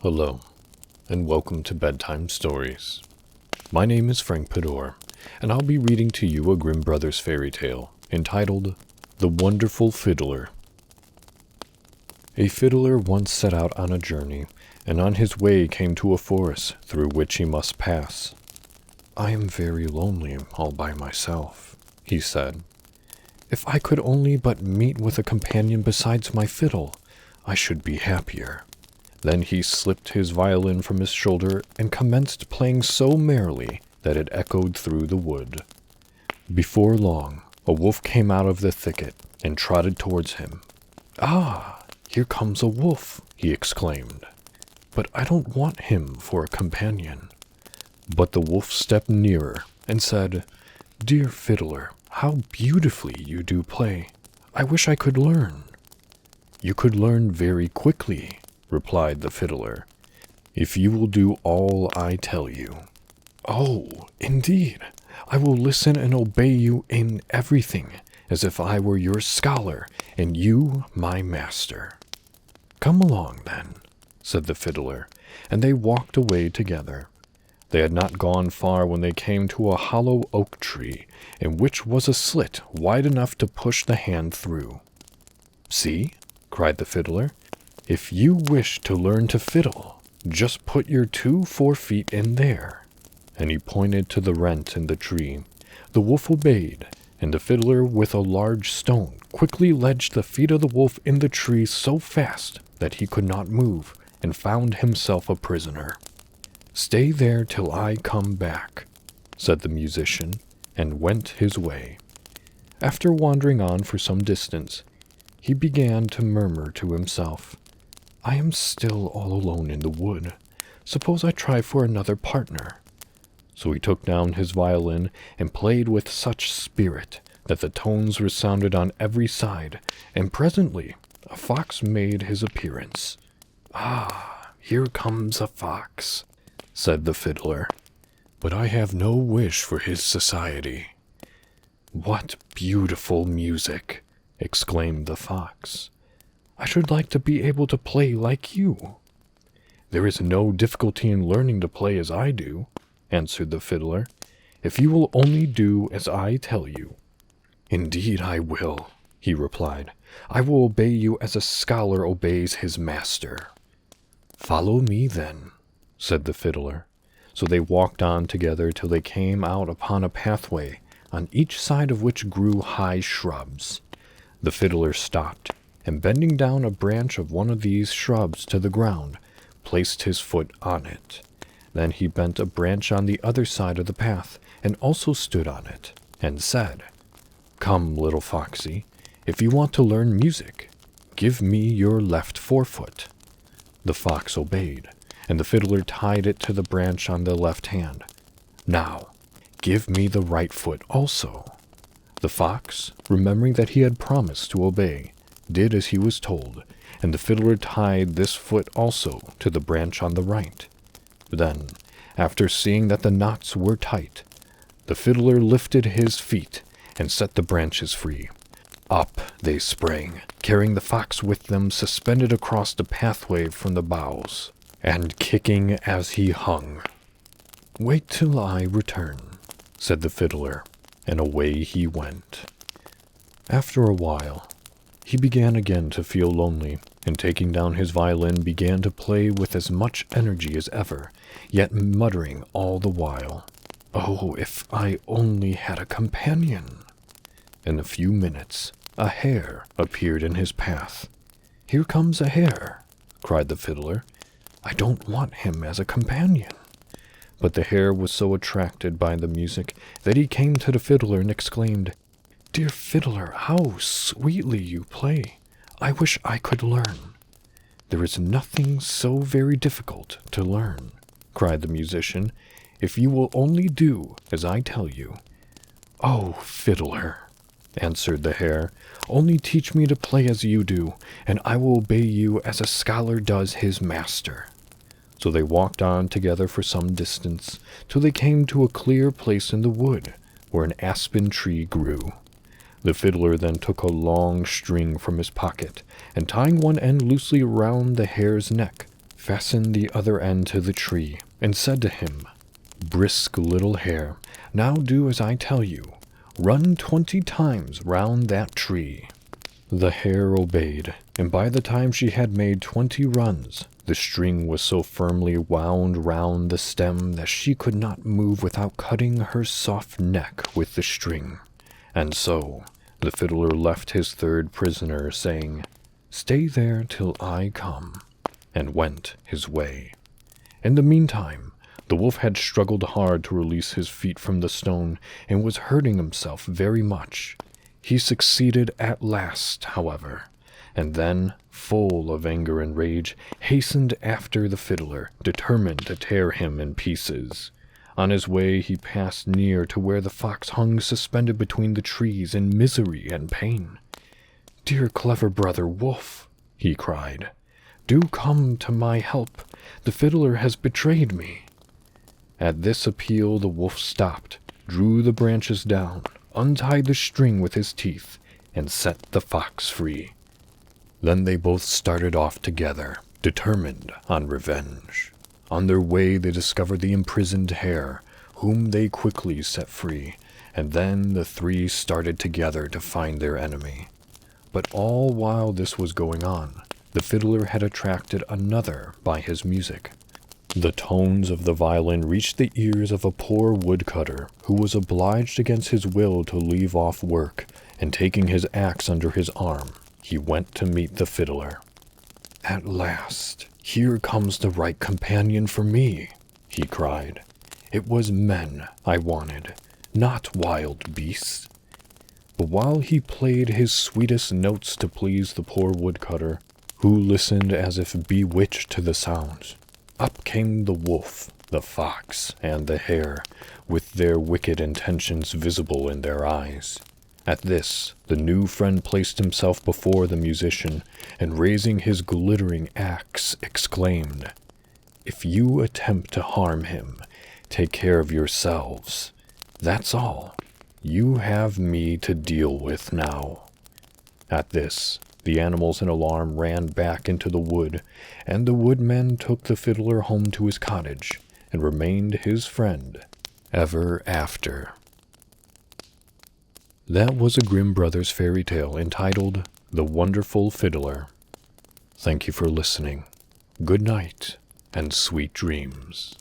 Hello, and welcome to Bedtime Stories. My name is Frank Padour, and I'll be reading to you a Grimm Brothers fairy tale entitled The Wonderful Fiddler. A fiddler once set out on a journey, and on his way came to a forest through which he must pass. "I am very lonely all by myself," he said. "If I could only but meet with a companion besides my fiddle, I should be happier." Then he slipped his violin from his shoulder and commenced playing so merrily that it echoed through the wood. Before long, a wolf came out of the thicket and trotted towards him. "Ah, here comes a wolf," he exclaimed. "But I don't want him for a companion." But the wolf stepped nearer and said, "Dear fiddler, how beautifully you do play. I wish I could learn." "You could learn very quickly," replied the fiddler, "if you will do all I tell you." "Oh, indeed, I will listen and obey you in everything, as if I were your scholar and you my master." "Come along, then," said the fiddler, and they walked away together. They had not gone far when they came to a hollow oak tree, in which was a slit wide enough to push the hand through. "See," cried the fiddler, "if you wish to learn to fiddle, just put your 2 forefeet in there." And he pointed to the rent in the tree. The wolf obeyed, and the fiddler with a large stone quickly ledged the feet of the wolf in the tree so fast that he could not move, and found himself a prisoner. "Stay there till I come back," said the musician, and went his way. After wandering on for some distance, he began to murmur to himself, "I am still all alone in the wood. Suppose I try for another partner." So he took down his violin and played with such spirit that the tones resounded on every side, and presently a fox made his appearance. "Ah, here comes a fox," said the fiddler, "but I have no wish for his society." "What beautiful music!" exclaimed the fox. "I should like to be able to play like you." "There is no difficulty in learning to play as I do," answered the fiddler, "if you will only do as I tell you." "Indeed I will," he replied. "I will obey you as a scholar obeys his master." "Follow me, then," said the fiddler. So they walked on together till they came out upon a pathway, on each side of which grew high shrubs. The fiddler stopped, and bending down a branch of one of these shrubs to the ground, placed his foot on it. Then he bent a branch on the other side of the path, and also stood on it, and said, "Come, little foxy, if you want to learn music, give me your left forefoot." The fox obeyed, and the fiddler tied it to the branch on the left hand. "Now, give me the right foot also." The fox, remembering that he had promised to obey, did as he was told, and the fiddler tied this foot also to the branch on the right. Then, after seeing that the knots were tight, the fiddler lifted his feet and set the branches free. Up they sprang, carrying the fox with them suspended across the pathway from the boughs, and kicking as he hung. "Wait till I return," said the fiddler, and away he went. After a while, he began again to feel lonely, and taking down his violin began to play with as much energy as ever, yet muttering all the while, "Oh, if I only had a companion!" In a few minutes, a hare appeared in his path. "Here comes a hare," cried the fiddler. "I don't want him as a companion." But the hare was so attracted by the music that he came to the fiddler and exclaimed, "Dear fiddler, how sweetly you play! I wish I could learn." "There is nothing so very difficult to learn," cried the musician, "if you will only do as I tell you." "Oh, fiddler," answered the hare, "only teach me to play as you do, and I will obey you as a scholar does his master." So they walked on together for some distance, till they came to a clear place in the wood, where an aspen tree grew. The fiddler then took a long string from his pocket, and tying one end loosely round the hare's neck, fastened the other end to the tree, and said to him, "Brisk little hare, now do as I tell you. Run 20 times round that tree." The hare obeyed, and by the time she had made 20 runs, the string was so firmly wound round the stem that she could not move without cutting her soft neck with the string. And so the fiddler left his third prisoner, saying, "Stay there till I come," and went his way. In the meantime, the wolf had struggled hard to release his feet from the stone, and was hurting himself very much. He succeeded at last, however, and then, full of anger and rage, hastened after the fiddler, determined to tear him in pieces. On his way he passed near to where the fox hung suspended between the trees in misery and pain. "Dear clever brother wolf," he cried, "do come to my help. The fiddler has betrayed me." At this appeal the wolf stopped, drew the branches down, untied the string with his teeth, and set the fox free. Then they both started off together, determined on revenge. On their way they discovered the imprisoned hare, whom they quickly set free, and then the three started together to find their enemy. But all while this was going on, the fiddler had attracted another by his music. The tones of the violin reached the ears of a poor woodcutter, who was obliged against his will to leave off work, and taking his axe under his arm, he went to meet the fiddler. "At last, here comes the right companion for me," he cried. "It was men I wanted, not wild beasts." But while he played his sweetest notes to please the poor woodcutter, who listened as if bewitched to the sounds, up came the wolf, the fox, and the hare, with their wicked intentions visible in their eyes. At this, the new friend placed himself before the musician, and raising his glittering axe, exclaimed, "If you attempt to harm him, take care of yourselves. That's all. You have me to deal with now." At this, the animals in alarm ran back into the wood, and the woodman took the fiddler home to his cottage, and remained his friend ever after. That was a Grimm Brothers fairy tale entitled The Wonderful Fiddler. Thank you for listening. Good night, and sweet dreams.